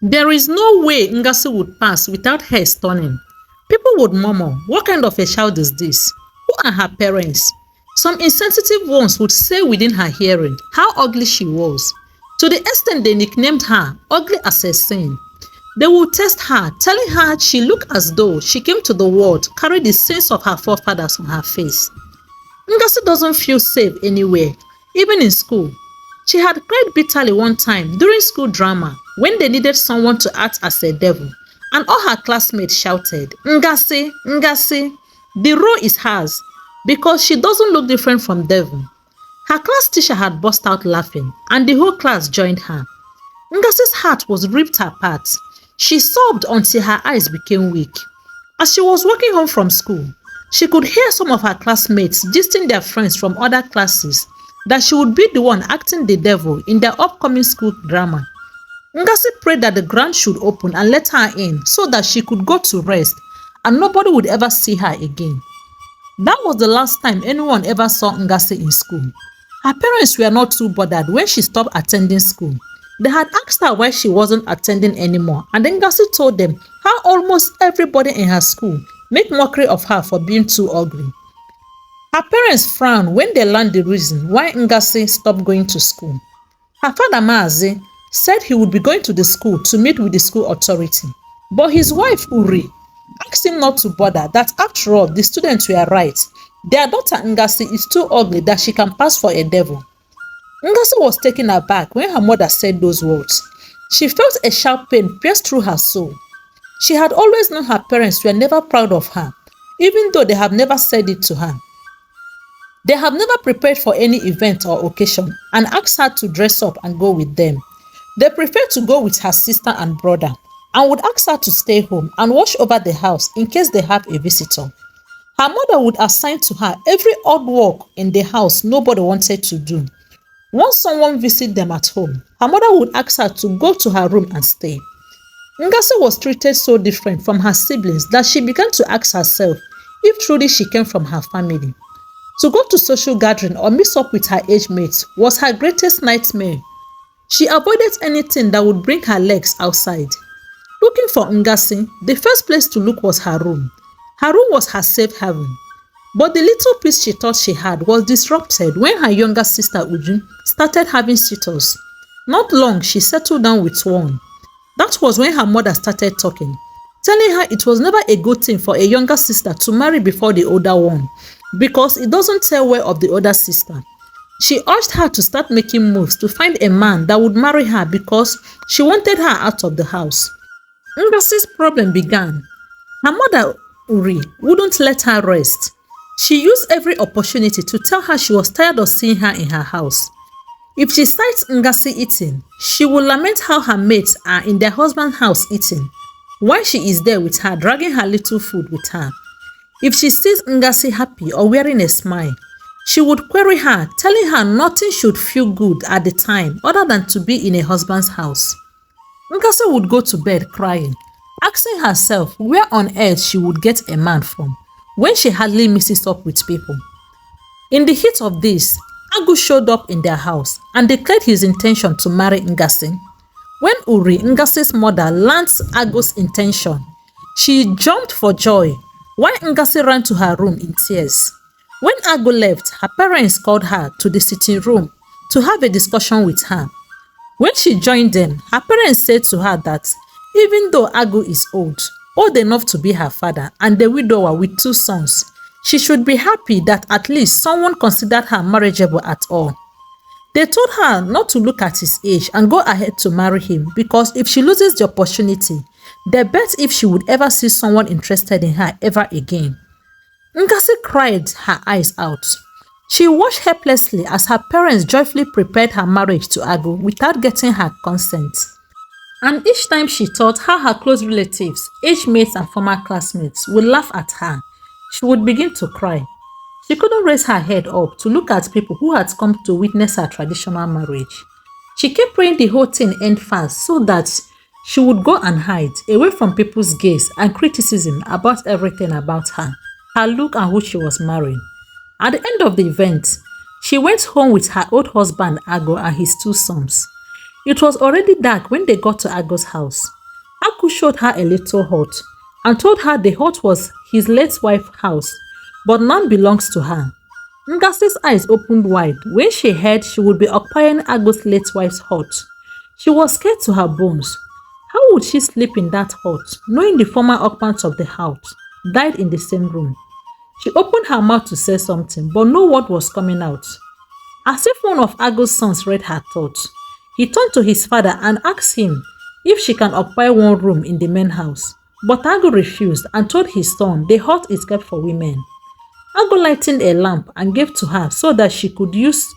There is no way Ngasi would pass without her stunning. People would murmur, what kind of a child is this? Who are her parents? Some insensitive ones would say within her hearing how ugly she was, to the extent they nicknamed her Ugly as a Sin. They would test her, telling her she looked as though she came to the world carrying the sins of her forefathers on her face. Ngasi doesn't feel safe anywhere, even in school. She had cried bitterly one time during school drama when they needed someone to act as a devil, and all her classmates shouted, Ngasi, Ngasi. The role is hers because she doesn't look different from devil. Her class teacher had burst out laughing, and the whole class joined her. Ngasi's heart was ripped apart. She sobbed until her eyes became weak. As she was walking home from school, she could hear some of her classmates gisting their friends from other classes that she would be the one acting the devil in their upcoming school drama. Ngasi prayed that the ground should open and let her in so that she could go to rest and nobody would ever see her again. That was the last time anyone ever saw Ngasi in school. Her parents were not too bothered when she stopped attending school. They had asked her why she wasn't attending anymore, and Ngasi told them how almost everybody in her school made mockery of her for being too ugly. Her parents frowned when they learned the reason why Ngasi stopped going to school. Her father Maazi said he would be going to the school to meet with the school authority, but his wife Uri asked him not to bother, that after all the students were right. Their daughter Ngasi is too ugly that she can pass for a devil. Ngasi was taken aback when her mother said those words. She felt a sharp pain pierce through her soul. She had always known her parents were never proud of her, even though they have never said it to her. They have never prepared for any event or occasion and asked her to dress up and go with them. They preferred to go with her sister and brother and would ask her to stay home and watch over the house in case they have a visitor. Her mother would assign to her every odd work in the house nobody wanted to do. Once someone visited them at home, her mother would ask her to go to her room and stay. Ngasi was treated so different from her siblings that she began to ask herself if truly she came from her family. To go to social gathering or mix up with her age mates was her greatest nightmare. She avoided anything that would bring her legs outside. Looking for Ngasi, the first place to look was her room. Her room was her safe haven. But the little peace she thought she had was disrupted when her younger sister Uju started having suitors. Not long, she settled down with one. That was when her mother started talking, telling her it was never a good thing for a younger sister to marry before the older one, because it doesn't tell well of the older sister. She urged her to start making moves to find a man that would marry her because she wanted her out of the house. Ngasi's problem began. Her mother, Uri, wouldn't let her rest. She used every opportunity to tell her she was tired of seeing her in her house. If she sights Ngasi eating, she will lament how her mates are in their husband's house eating, while she is there with her dragging her little food with her. If she sees Ngasi happy or wearing a smile, she would query her, telling her nothing should feel good at the time other than to be in a husband's house. Ngasi would go to bed crying, asking herself where on earth she would get a man from when she hardly mixes up with people. In the heat of this, Agu showed up in their house and declared his intention to marry Ngasi. When Uri, Ngasi's mother, learnt Agu's intention, she jumped for joy, while Ngasi ran to her room in tears. When Agu left, her parents called her to the sitting room to have a discussion with her. When she joined them, her parents said to her that even though Agu is old enough to be her father and a widower with 2 sons, she should be happy that at least someone considered her marriageable at all. They told her not to look at his age and go ahead to marry him because if she loses the opportunity, they bet if she would ever see someone interested in her ever again. Ngasi cried her eyes out. She watched helplessly as her parents joyfully prepared her marriage to Agu without getting her consent. And each time she thought how her close relatives, age mates and former classmates would laugh at her, she would begin to cry. She couldn't raise her head up to look at people who had come to witness her traditional marriage. She kept praying the whole thing end fast so that she would go and hide away from people's gaze and criticism about everything about her, her look and who she was marrying. At the end of the event, she went home with her old husband Ago and his 2 sons. It was already dark when they got to Ago's house. Agu showed her a little hut and told her the hut was his late wife's house, but none belongs to her. Ngasi's eyes opened wide when she heard she would be occupying Agu's late wife's hut. She was scared to her bones. How would she sleep in that hut, knowing the former occupants of the house died in the same room? She opened her mouth to say something, but no word was coming out. As if one of Agu's sons read her thoughts, he turned to his father and asked him if she can occupy one room in the main house. But Agu refused and told his son the hut is kept for women. Agu lightened a lamp and gave to her so that she could use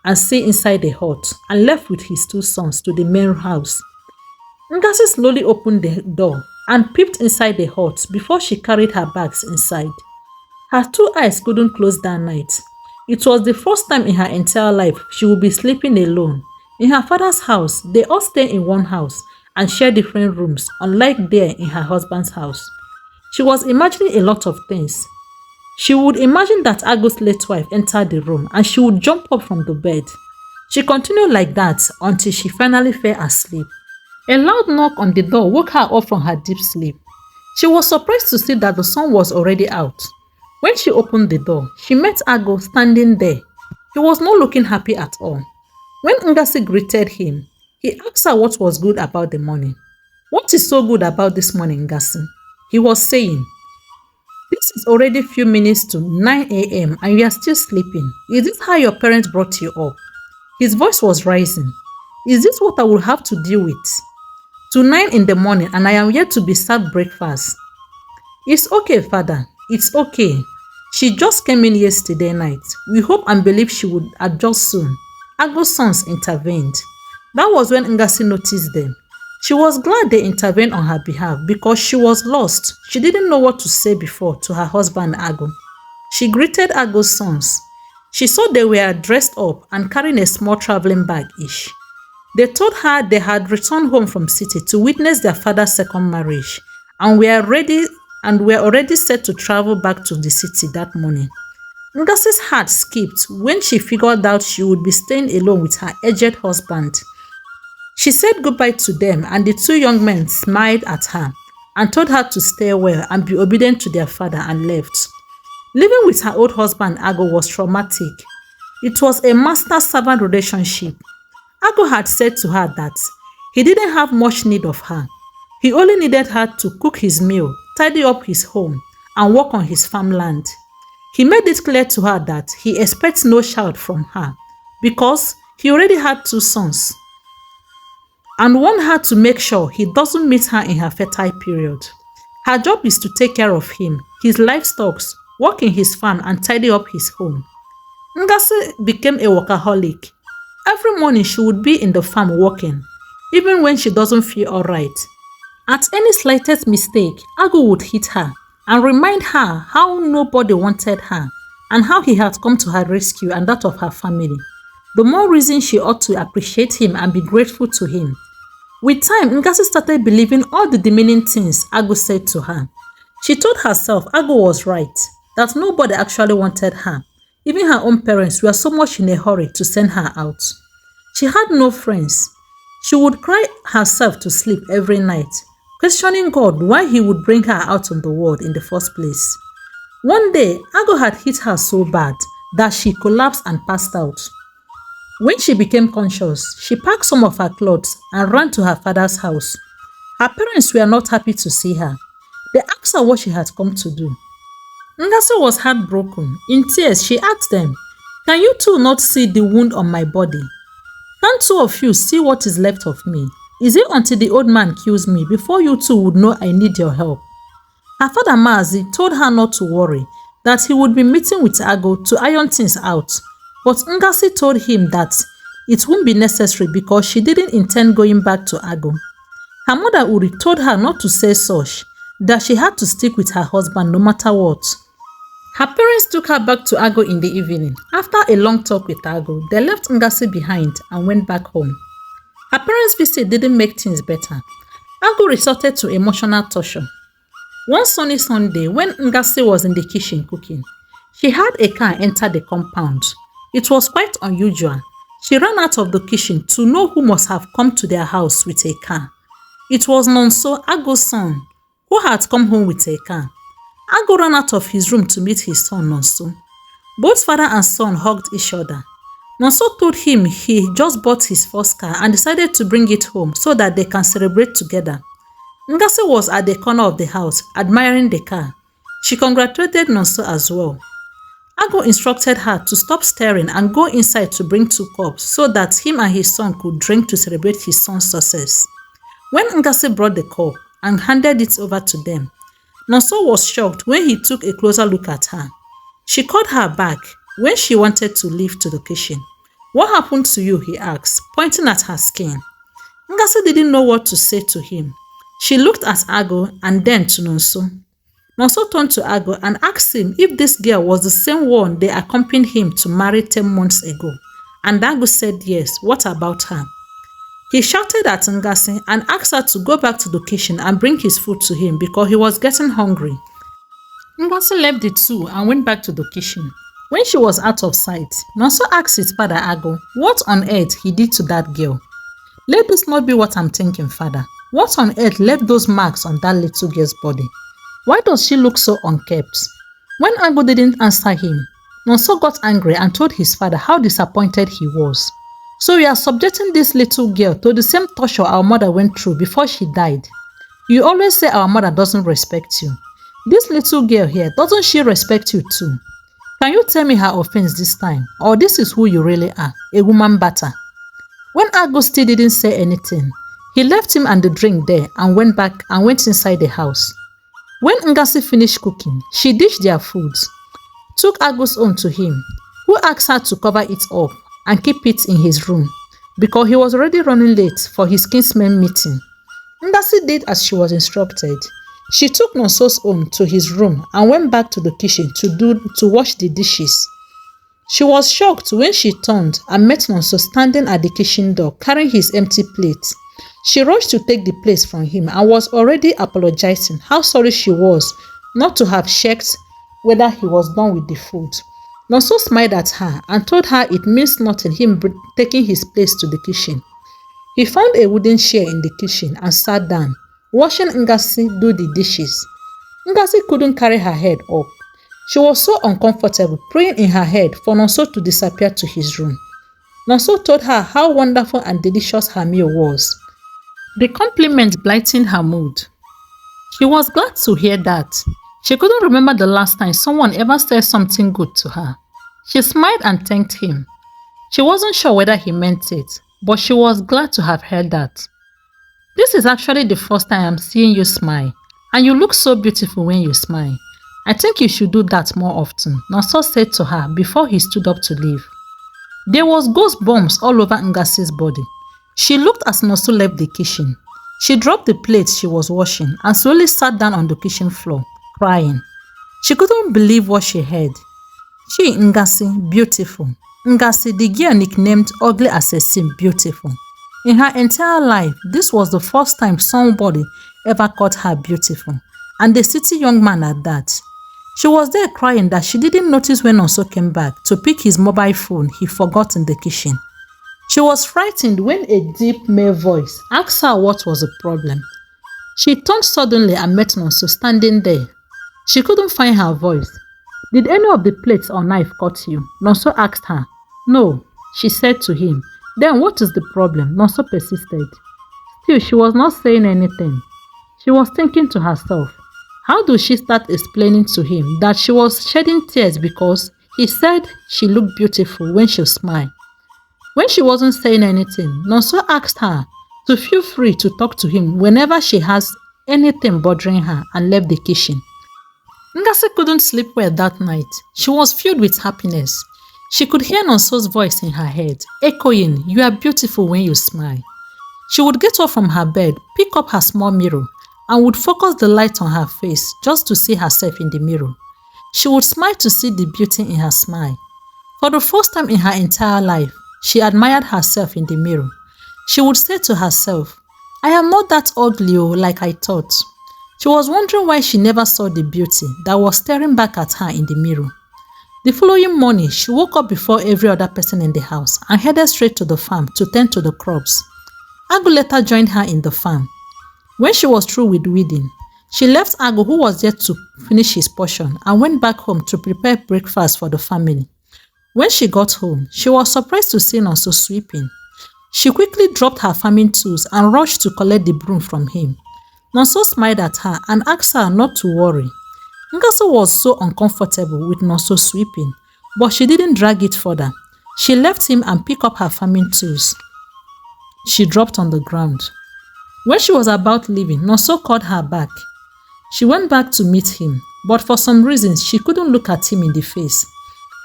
and see inside the hut, and left with his two sons to the main house. Ngasi slowly opened the door and peeped inside the hut before she carried her bags inside. Her two eyes couldn't close that night. It was the first time in her entire life she would be sleeping alone. In her father's house, they all stay in one house and share different rooms, unlike there in her husband's house. She was imagining a lot of things. She would imagine that Agu's late wife entered the room and she would jump up from the bed. She continued like that until she finally fell asleep. A loud knock on the door woke her up from her deep sleep. She was surprised to see that the sun was already out. When she opened the door, she met Agu standing there. He was not looking happy at all. When Ngasi greeted him, he asked her what was good about the morning. "What is so good about this morning, Ngasi?" He was saying. "This is already few minutes to 9 a.m. and you are still sleeping. Is this how your parents brought you up?" His voice was rising. "Is this what I will have to deal with? To 9 in the morning and I am yet to be served breakfast." "It's okay, father. It's okay. She just came in yesterday night. We hope and believe she would adjust soon." Agu's sons intervened. That was when Ngasi noticed them. She was glad they intervened on her behalf because she was lost. She didn't know what to say before to her husband Agu. She greeted Agu's sons. She saw they were dressed up and carrying a small traveling bag each. They told her they had returned home from city to witness their father's second marriage and were already set to travel back to the city that morning. Ngasi's heart skipped when she figured out she would be staying alone with her aged husband. She said goodbye to them and the two young men smiled at her and told her to stay well and be obedient to their father and left. Living with her old husband Agu was traumatic. It was a master-servant relationship. Agu had said to her that he didn't have much need of her. He only needed her to cook his meal, tidy up his home, and work on his farmland. He made it clear to her that he expects no child from her because he already had two sons and want her to make sure he doesn't meet her in her fertile period. Her job is to take care of him, his livestock, work in his farm, and tidy up his home. Ngasi became a workaholic. Every morning she would be in the farm working, even when she doesn't feel alright. At any slightest mistake, Agu would hit her and remind her how nobody wanted her and how he had come to her rescue and that of her family. The more reason she ought to appreciate him and be grateful to him. With time, Ngasi started believing all the demeaning things Agu said to her. She told herself Agu was right, that nobody actually wanted her. Even her own parents were so much in a hurry to send her out. She had no friends. She would cry herself to sleep every night, questioning God why he would bring her out on the world in the first place. One day, Agu had hit her so bad that she collapsed and passed out. When she became conscious, she packed some of her clothes and ran to her father's house. Her parents were not happy to see her. They asked her what she had come to do. Ngasi was heartbroken. In tears, she asked them, "Can you two not see the wound on my body? Can't two of you see what is left of me? Is it until the old man kills me before you two would know I need your help?" Her father Mazi told her not to worry, that he would be meeting with Agu to iron things out. But Ngasi told him that it wouldn't be necessary because she didn't intend going back to Agu. Her mother Uri told her not to say such, that she had to stick with her husband no matter what. Her parents took her back to Agu in the evening. After a long talk with Agu, they left Ngasi behind and went back home. Her parents' visit didn't make things better. Agu resorted to emotional torture. One sunny Sunday, when Ngasi was in the kitchen cooking, she had a car enter the compound. It was quite unusual. She ran out of the kitchen to know who must have come to their house with a car. It was Nonso, Ago's son, who had come home with a car. Ago ran out of his room to meet his son Nonso. Both father and son hugged each other. Nonso told him he just bought his first car and decided to bring it home so that they can celebrate together. Ngasi was at the corner of the house, admiring the car. She congratulated Nonso as well. Ago instructed her to stop staring and go inside to bring 2 cups so that him and his son could drink to celebrate his son's success. When Ngasi brought the cup and handed it over to them, Nonso was shocked when he took a closer look at her. She called her back when she wanted to leave to the kitchen. "What happened to you?" he asked, pointing at her skin. Ngasi didn't know what to say to him. She looked at Ago and then to Nonso. Nonso turned to Ago and asked him if this girl was the same one they accompanied him to marry 10 months ago. And Ago said yes. What about her? He shouted at Ngasi and asked her to go back to the kitchen and bring his food to him because he was getting hungry. Ngasi left the two and went back to the kitchen. When she was out of sight, Nonso asked his father Ago what on earth he did to that girl. "Let this not be what I'm thinking, father. What on earth left those marks on that little girl's body? Why does she look so unkempt?" When Ago didn't answer him, Nonso got angry and told his father how disappointed he was. "So you are subjecting this little girl to the same torture our mother went through before she died. You always say our mother doesn't respect you. This little girl here, doesn't she respect you too? Can you tell me her offense this time? Or this is who you really are, a woman batter?" When Ago still didn't say anything, he left him and the drink there and went back and went inside the house. When Ngasi finished cooking, she dished their food, took Ago's own to him, who asked her to cover it up and keep it in his room because he was already running late for his kinsmen meeting. Ngasi did as she was instructed. She took Nonso's own to his room and went back to the kitchen to wash the dishes. She was shocked when she turned and met Nonso standing at the kitchen door carrying his empty plate. She rushed to take the place from him and was already apologizing how sorry she was not to have checked whether he was done with the food. Nonso smiled at her and told her it means nothing him taking his place to the kitchen. He found a wooden chair in the kitchen and sat down, watching Ngasi do the dishes. Ngasi couldn't carry her head up. She was so uncomfortable praying in her head for Nonso to disappear to his room. Nonso told her how wonderful and delicious her meal was. The compliment brightened her mood. She was glad to hear that. She couldn't remember the last time someone ever said something good to her. She smiled and thanked him. She wasn't sure whether he meant it, but she was glad to have heard that. "This is actually the first time I'm seeing you smile, and you look so beautiful when you smile. I think you should do that more often," Nonso said to her before he stood up to leave. There was ghost bumps all over Ngasi's body. She looked as Nonso left the kitchen. She dropped the plates she was washing and slowly sat down on the kitchen floor, crying. She couldn't believe what she heard. She, Ngasi, beautiful. Ngasi, the girl nicknamed ugly as esteem, beautiful. In her entire life, this was the first time somebody ever called her beautiful, and the city young man at that. She was there crying that she didn't notice when Nonso came back to pick his mobile phone he forgot in the kitchen. She was frightened when a deep male voice asked her what was the problem. She turned suddenly and met Nonso standing there. She couldn't find her voice. "Did any of the plates or knife cut you?" Nonso asked her. "No," she said to him. "Then what is the problem?" Nonso persisted. Still, she was not saying anything. She was thinking to herself, how do she start explaining to him that she was shedding tears because he said she looked beautiful when she smiled? When she wasn't saying anything, Nonso asked her to feel free to talk to him whenever she has anything bothering her and left the kitchen. Ngasi couldn't sleep well that night. She was filled with happiness. She could hear Nonso's voice in her head, echoing, "You are beautiful when you smile." She would get up from her bed, pick up her small mirror, and would focus the light on her face just to see herself in the mirror. She would smile to see the beauty in her smile. For the first time in her entire life, she admired herself in the mirror. She would say to herself, "I am not that ugly like I thought." She was wondering why she never saw the beauty that was staring back at her in the mirror. The following morning, she woke up before every other person in the house and headed straight to the farm to tend to the crops. Agu later joined her in the farm. When she was through with weeding, she left Agu, who was yet to finish his portion, and went back home to prepare breakfast for the family. When she got home, she was surprised to see Nonso sweeping. She quickly dropped her farming tools and rushed to collect the broom from him. Nonso smiled at her and asked her not to worry. Ngasi was so uncomfortable with Nonso sweeping, but she didn't drag it further. She left him and picked up her farming tools. She dropped on the ground. When she was about leaving, Nonso called her back. She went back to meet him, but for some reason, she couldn't look at him in the face.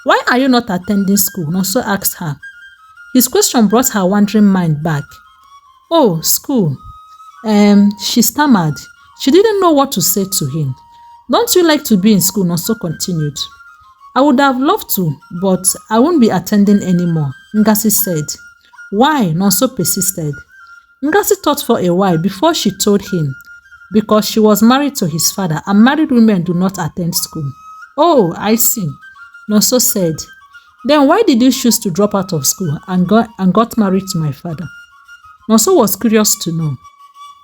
"Why are you not attending school?" Nonso asked her. His question brought her wandering mind back. "Oh, school." She stammered. She didn't know what to say to him. "Don't you like to be in school?" Nonso continued. "I would have loved to, but I won't be attending anymore," Ngasi said. "Why?" Nonso persisted. Ngasi thought for a while before she told him. Because she was married to his father, and married women do not attend school. "Oh, I see," Nonso said. "Then why did you choose to drop out of school and got married to my father?" Nonso was curious to know.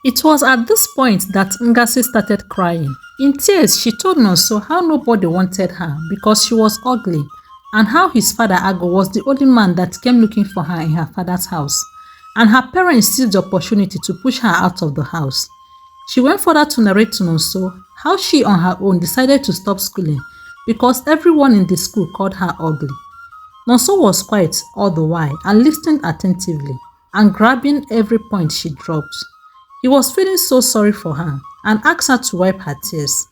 It was at this point that Ngasi started crying. In tears, she told Nonso how nobody wanted her because she was ugly, and how his father Ago was the only man that came looking for her in her father's house, and her parents seized the opportunity to push her out of the house. She went further to narrate to Nonso how she on her own decided to stop schooling because everyone in the school called her ugly. Nonso was quiet all the while and listened attentively and grabbing every point she dropped. He was feeling so sorry for her and asked her to wipe her tears.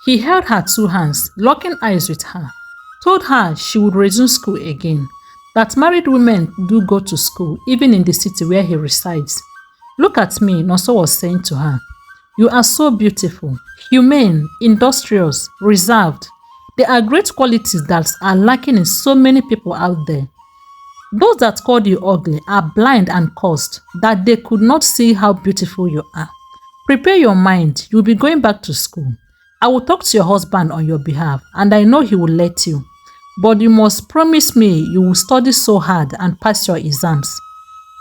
He held her two hands, locking eyes with her, told her she would resume school again, that married women do go to school even in the city where he resides. "Look at me," Nonso was saying to her. "You are so beautiful, humane, industrious, reserved. There are great qualities that are lacking in so many people out there. Those that called you ugly are blind and cursed, that they could not see how beautiful you are. Prepare your mind, you'll be going back to school. I will talk to your husband on your behalf, and I know he will let you. But you must promise me you will study so hard and pass your exams."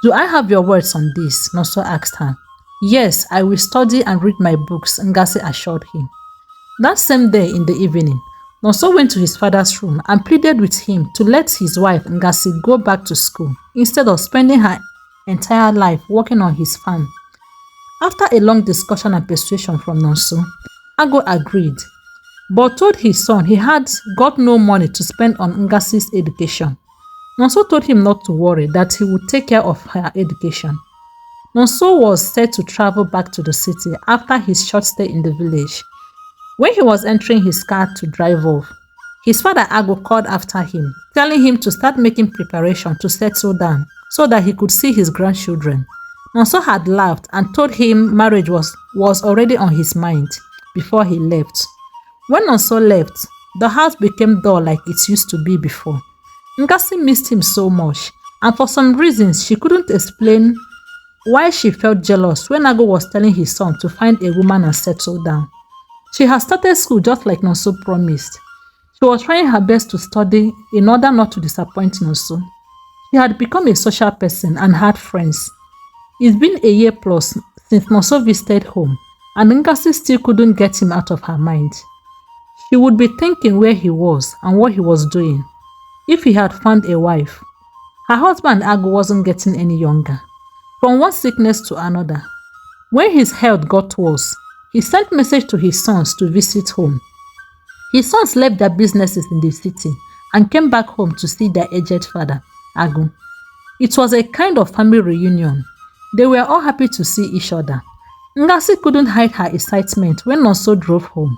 "Do I have your words on this?" Nonso asked her. "Yes, I will study and read my books," Ngasi assured him. That same day in the evening, Nonso went to his father's room and pleaded with him to let his wife Ngasi go back to school instead of spending her entire life working on his farm. After a long discussion and persuasion from Nonso, Ago agreed, but told his son he had got no money to spend on Ngasi's education. Nonso told him not to worry, that he would take care of her education. Nonso was set to travel back to the city after his short stay in the village. When he was entering his car to drive off, his father Ago called after him, telling him to start making preparation to settle down so that he could see his grandchildren. Nonso had laughed and told him marriage was already on his mind before he left. When Nonso left, the house became dull like it used to be before. Ngasi missed him so much, and for some reasons she couldn't explain why she felt jealous when Ago was telling his son to find a woman and settle down. She had started school just like Nonso promised. She was trying her best to study in order not to disappoint Nonso. She had become a social person and had friends. It's been a year plus since Nonso visited home, and Ngasi still couldn't get him out of her mind. She would be thinking where he was and what he was doing. If he had found a wife. Her husband Ago wasn't getting any younger. From one sickness to another. When his health got worse, he sent message to his sons to visit home. His sons left their businesses in the city and came back home to see their aged father, Ago. It was a kind of family reunion. They were all happy to see each other. Ngasi couldn't hide her excitement when Nonso drove home.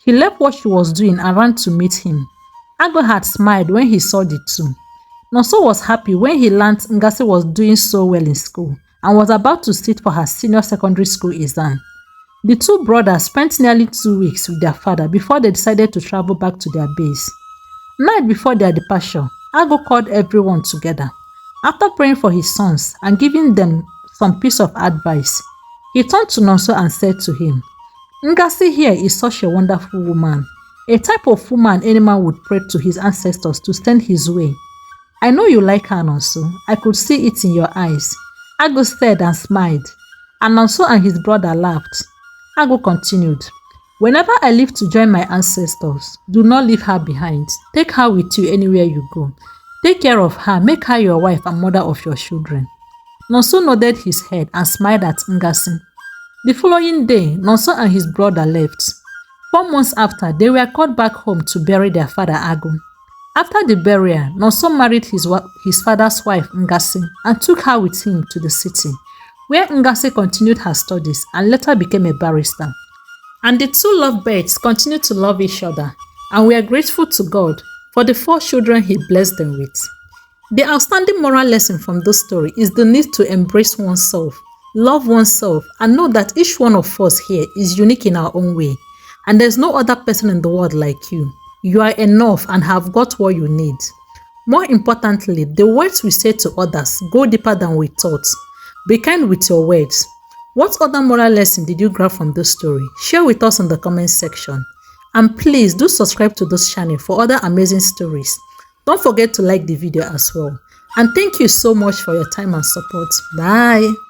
He left what she was doing and ran to meet him. Ago had smiled when he saw the two. Nonso was happy when he learned Ngasi was doing so well in school and was about to sit for her senior secondary school exam. The two brothers spent nearly 2 weeks with their father before they decided to travel back to their base. Night before their departure, Ago called everyone together. After praying for his sons and giving them some piece of advice, he turned to Nonso and said to him, "Ngasi here is such a wonderful woman, A type of woman any man would pray to his ancestors to stand his way. I know you like her, Nonso. I could see it in your eyes. Agu stared and smiled, and Nonso and his brother laughed. Agu continued, whenever I leave to join my ancestors, do not leave her behind. Take her with you anywhere you go. Take care of her, make her your wife and mother of your children. Nonso nodded his head and smiled at Ngasi. The following day, Nonso and his brother left. 4 months after, they were called back home to bury their father Agu. After the burial, Nonso married his father's wife Ngasi and took her with him to the city, where Ngasi continued her studies and later became a barrister. And the two lovebirds continued to love each other, and we are grateful to God for the 4 children He blessed them with. The outstanding moral lesson from this story is the need to embrace oneself, love oneself, and know that each one of us here is unique in our own way, and there's no other person in the world like you. You are enough and have got what you need. More importantly, the words we say to others go deeper than we thought. Be kind with your words. What other moral lesson did you grab from this story? Share with us in the comment section. And please do subscribe to this channel for other amazing stories. Don't forget to like the video as well. And thank you so much for your time and support. Bye.